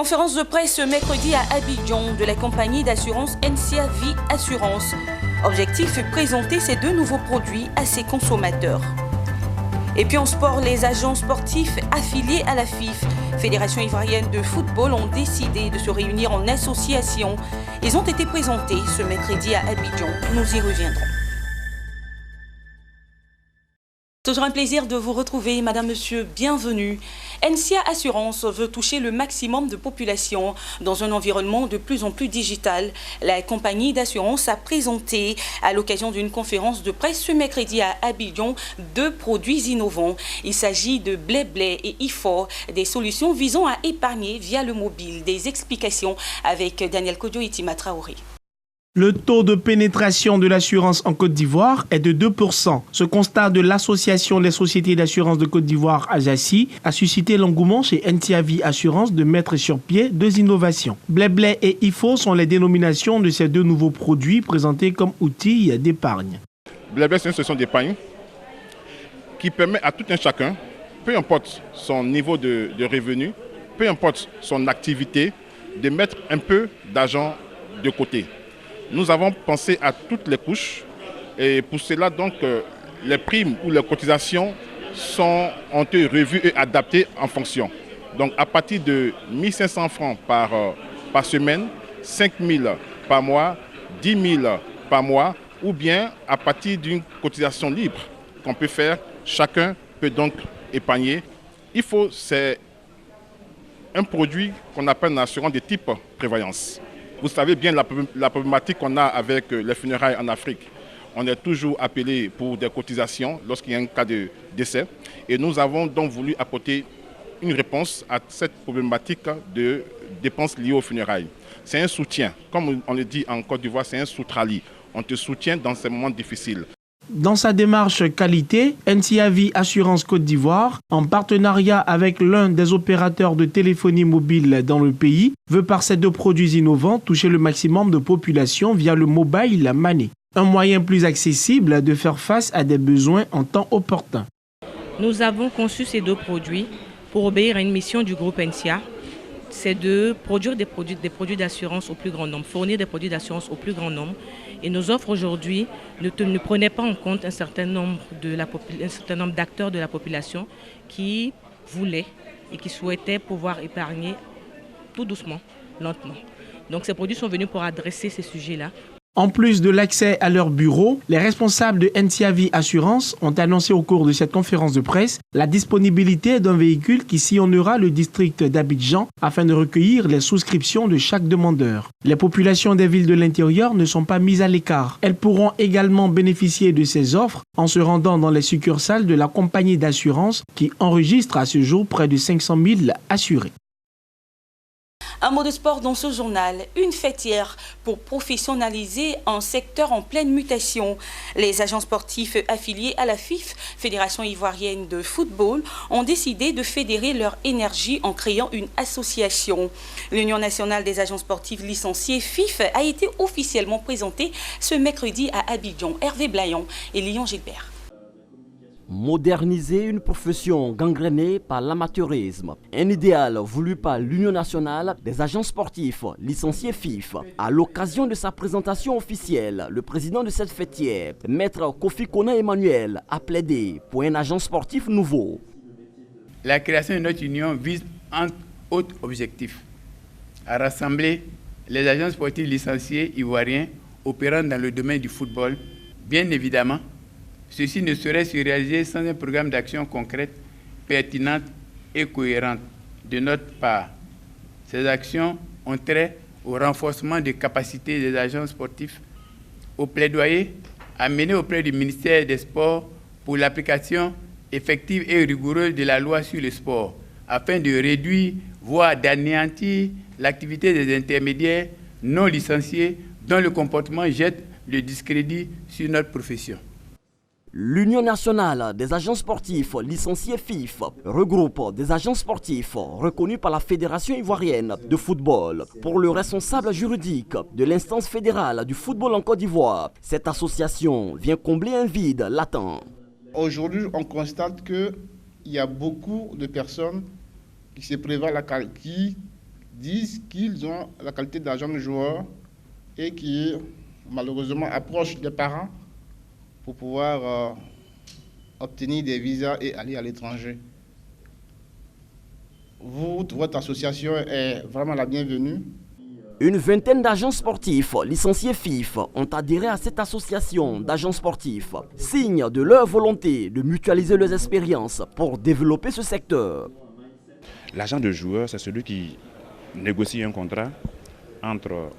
Conférence de presse ce mercredi à Abidjan de la compagnie d'assurance NCA Vie Assurance. Objectif, présenter ces deux nouveaux produits à ses consommateurs. Et puis en sport, les agents sportifs affiliés à la FIF, Fédération ivoirienne de football, ont décidé de se réunir en association. Ils ont été présentés ce mercredi à Abidjan. Nous y reviendrons. Toujours un plaisir de vous retrouver, madame, monsieur, bienvenue. NCA Assurance veut toucher le maximum de population dans un environnement de plus en plus digital. La compagnie d'assurance a présenté, à l'occasion d'une conférence de presse ce mercredi à Abidjan, deux produits innovants. Il s'agit de Blé et IFO, des solutions visant à épargner via le mobile. Des explications avec Daniel Kodjo et Tima Traoré. Le taux de pénétration de l'assurance en Côte d'Ivoire est de 2%. Ce constat de l'Association des sociétés d'assurance de Côte d'Ivoire, ASACI, a suscité l'engouement chez NCA Vie Assurance de mettre sur pied deux innovations. Blé et IFO sont les dénominations de ces deux nouveaux produits présentés comme outils d'épargne. Blé, c'est une solution d'épargne qui permet à tout un chacun, peu importe son niveau de revenu, peu importe son activité, de mettre un peu d'argent de côté. Nous avons pensé à toutes les couches et pour cela, donc, les primes ou les cotisations ont été revues et adaptées en fonction. Donc, à partir de 1 500 francs par semaine, 5 000 par mois, 10 000 par mois, ou bien à partir d'une cotisation libre qu'on peut faire, chacun peut donc épargner. C'est un produit qu'on appelle une assurance de type prévoyance. Vous savez bien la problématique qu'on a avec les funérailles en Afrique. On est toujours appelé pour des cotisations lorsqu'il y a un cas de décès. Et nous avons donc voulu apporter une réponse à cette problématique de dépenses liées aux funérailles. C'est un soutien. Comme on le dit en Côte d'Ivoire, c'est un soutrali. On te soutient dans ces moments difficiles. Dans sa démarche qualité, NCA Vie Assurance Côte d'Ivoire, en partenariat avec l'un des opérateurs de téléphonie mobile dans le pays, veut par ces deux produits innovants toucher le maximum de population via le mobile money. Un moyen plus accessible de faire face à des besoins en temps opportun. Nous avons conçu ces deux produits pour obéir à une mission du groupe NCA. C'est de produire des produits d'assurance au plus grand nombre, fournir des produits d'assurance au plus grand nombre. Et nos offres aujourd'hui ne prenaient pas en compte un certain nombre d'acteurs de la population qui voulaient et qui souhaitaient pouvoir épargner tout doucement, lentement. Donc ces produits sont venus pour adresser ces sujets-là. En plus de l'accès à leur bureau, les responsables de NCA Vie Assurance ont annoncé au cours de cette conférence de presse la disponibilité d'un véhicule qui sillonnera le district d'Abidjan afin de recueillir les souscriptions de chaque demandeur. Les populations des villes de l'intérieur ne sont pas mises à l'écart. Elles pourront également bénéficier de ces offres en se rendant dans les succursales de la compagnie d'assurance qui enregistre à ce jour près de 500 000 assurés. Un mot de sport dans ce journal, une fêtière pour professionnaliser un secteur en pleine mutation. Les agents sportifs affiliés à la FIF, Fédération ivoirienne de football, ont décidé de fédérer leur énergie en créant une association. L'Union nationale des agents sportifs licenciés FIF a été officiellement présentée ce mercredi à Abidjan. Hervé Blayon et Lyon Gilbert. Moderniser une profession gangrénée par l'amateurisme. Un idéal voulu par l'Union nationale des agents sportifs licenciés FIF. À l'occasion de sa présentation officielle, le président de cette fêtière, Maître Kofi Konan Emmanuel, a plaidé pour un agent sportif nouveau. La création de notre union vise un autre objectif, à rassembler les agents sportifs licenciés ivoiriens opérant dans le domaine du football. Bien évidemment, ceci ne saurait se réaliser sans un programme d'action concrète, pertinente et cohérente de notre part. Ces actions ont trait au renforcement des capacités des agents sportifs, au plaidoyer à mener auprès du ministère des Sports pour l'application effective et rigoureuse de la loi sur le sport, afin de réduire, voire d'anéantir l'activité des intermédiaires non licenciés dont le comportement jette le discrédit sur notre profession. L'Union nationale des agents sportifs licenciés FIF regroupe des agents sportifs reconnus par la Fédération ivoirienne de football. Pour le responsable juridique de l'instance fédérale du football en Côte d'Ivoire, cette association vient combler un vide latent. Aujourd'hui, on constate qu'il y a beaucoup de personnes qui se prévalent qui disent qu'ils ont la qualité d'agent joueur et qui malheureusement approchent les parents pour pouvoir obtenir des visas et aller à l'étranger. Votre association est vraiment la bienvenue. Une vingtaine d'agents sportifs licenciés FIF ont adhéré à cette association d'agents sportifs, signe de leur volonté de mutualiser leurs expériences pour développer ce secteur. L'agent de joueur, c'est celui qui négocie un contrat entre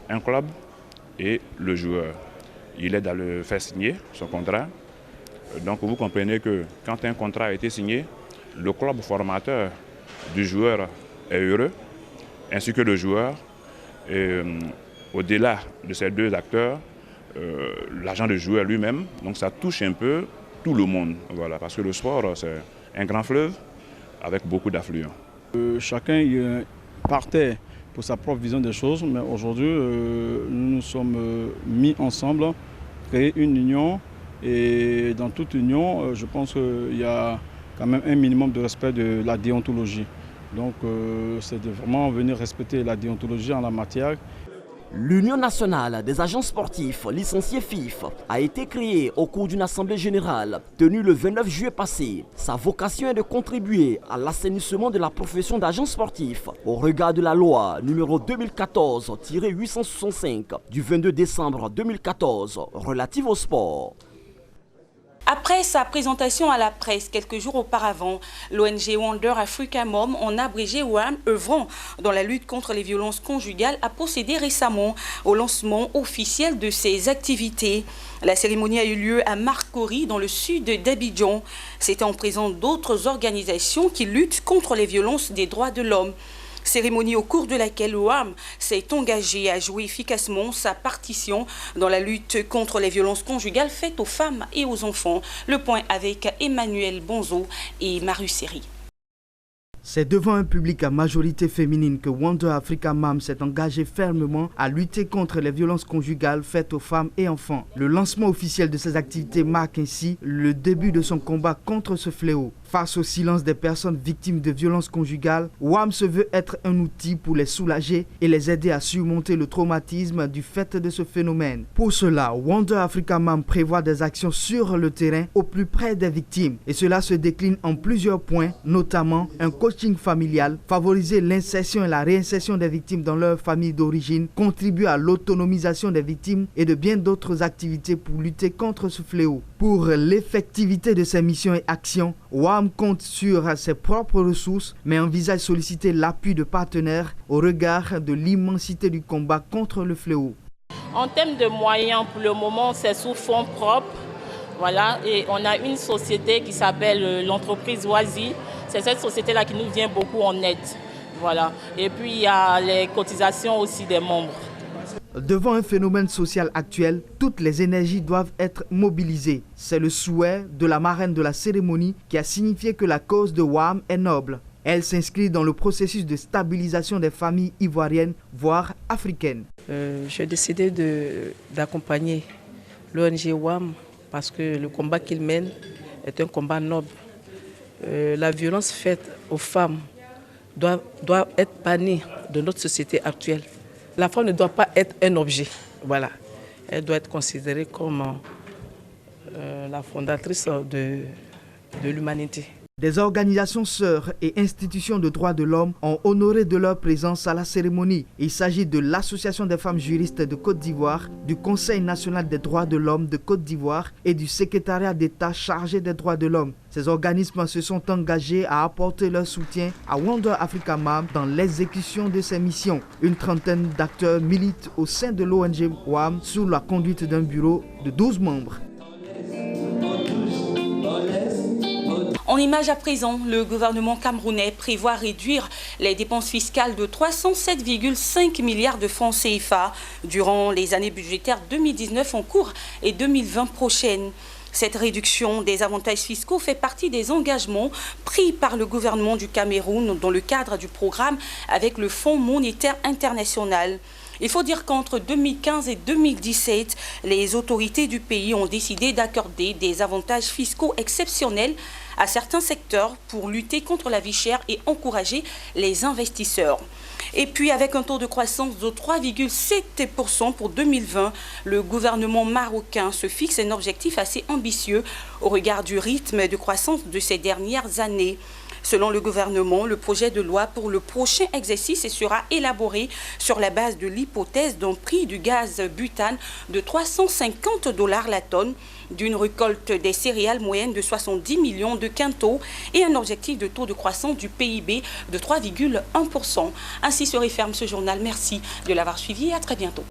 un club et le joueur. Il aide à le faire signer, son contrat. Donc vous comprenez que quand un contrat a été signé, le club formateur du joueur est heureux, ainsi que le joueur. Et au-delà de ces deux acteurs, l'agent de joueur lui-même, donc ça touche un peu tout le monde. Voilà, parce que le sport, c'est un grand fleuve avec beaucoup d'affluents. Chacun partait pour sa propre vision des choses, mais aujourd'hui, nous nous sommes mis ensemble, créé une union. Et dans toute union, je pense qu'il y a quand même un minimum de respect de la déontologie. Donc c'est de vraiment venir respecter la déontologie en la matière. L'Union nationale des agents sportifs licenciés FIF a été créée au cours d'une assemblée générale tenue le 29 juillet passé. Sa vocation est de contribuer à l'assainissement de la profession d'agent sportif au regard de la loi numéro 2014-865 du 22 décembre 2014 relative au sport. Après sa présentation à la presse quelques jours auparavant, l'ONG Wonder Africa Mom, en abrégé WAM, œuvrant dans la lutte contre les violences conjugales, a procédé récemment au lancement officiel de ses activités. La cérémonie a eu lieu à Marcory, dans le sud d'Abidjan. C'était en présence d'autres organisations qui luttent contre les violences des droits de l'homme. Cérémonie au cours de laquelle l'OAM s'est engagé à jouer efficacement sa partition dans la lutte contre les violences conjugales faites aux femmes et aux enfants. Le point avec Emmanuel Bonzo et Marius Seri. C'est devant un public à majorité féminine que Wonder Africa Mom s'est engagé fermement à lutter contre les violences conjugales faites aux femmes et enfants. Le lancement officiel de ces activités marque ainsi le début de son combat contre ce fléau. Face au silence des personnes victimes de violences conjugales, WAM se veut être un outil pour les soulager et les aider à surmonter le traumatisme du fait de ce phénomène. Pour cela, Wonder Africa Mom prévoit des actions sur le terrain au plus près des victimes. Et cela se décline en plusieurs points, notamment un coaching familial, favoriser l'insertion et la réinsertion des victimes dans leur famille d'origine, contribuer à l'autonomisation des victimes et de bien d'autres activités pour lutter contre ce fléau. Pour l'effectivité de ces missions et actions, WAM compte sur ses propres ressources, mais envisage solliciter l'appui de partenaires au regard de l'immensité du combat contre le fléau. En termes de moyens, pour le moment, c'est sous fonds propres. Voilà, et on a une société qui s'appelle l'entreprise Oisi. C'est cette société-là qui nous vient beaucoup en aide. Voilà. Et puis, il y a les cotisations aussi des membres. Devant un phénomène social actuel, toutes les énergies doivent être mobilisées. C'est le souhait de la marraine de la cérémonie qui a signifié que la cause de WAM est noble. Elle s'inscrit dans le processus de stabilisation des familles ivoiriennes, voire africaines. J'ai décidé d'accompagner l'ONG WAM parce que le combat qu'il mène est un combat noble. La violence faite aux femmes doit être bannie de notre société actuelle. La femme ne doit pas être un objet, voilà. Elle doit être considérée comme la fondatrice de l'humanité. Des organisations sœurs et institutions de droits de l'homme ont honoré de leur présence à la cérémonie. Il s'agit de l'Association des femmes juristes de Côte d'Ivoire, du Conseil national des droits de l'homme de Côte d'Ivoire et du secrétariat d'État chargé des droits de l'homme. Ces organismes se sont engagés à apporter leur soutien à Wonder Africa Mom dans l'exécution de ses missions. Une trentaine d'acteurs militent au sein de l'ONG WAM sous la conduite d'un bureau de 12 membres. En image à présent, le gouvernement camerounais prévoit réduire les dépenses fiscales de 307,5 milliards de francs CFA durant les années budgétaires 2019 en cours et 2020 prochaines. Cette réduction des avantages fiscaux fait partie des engagements pris par le gouvernement du Cameroun dans le cadre du programme avec le Fonds monétaire international. Il faut dire qu'entre 2015 et 2017, les autorités du pays ont décidé d'accorder des avantages fiscaux exceptionnels à certains secteurs pour lutter contre la vie chère et encourager les investisseurs. Et puis avec un taux de croissance de 3,7% pour 2020, le gouvernement marocain se fixe un objectif assez ambitieux au regard du rythme de croissance de ces dernières années. Selon le gouvernement, le projet de loi pour le prochain exercice sera élaboré sur la base de l'hypothèse d'un prix du gaz butane de 350 $ la tonne, d'une récolte des céréales moyenne de 70 millions de quintaux et un objectif de taux de croissance du PIB de 3,1%. Ainsi se referme ce journal. Merci de l'avoir suivi et à très bientôt.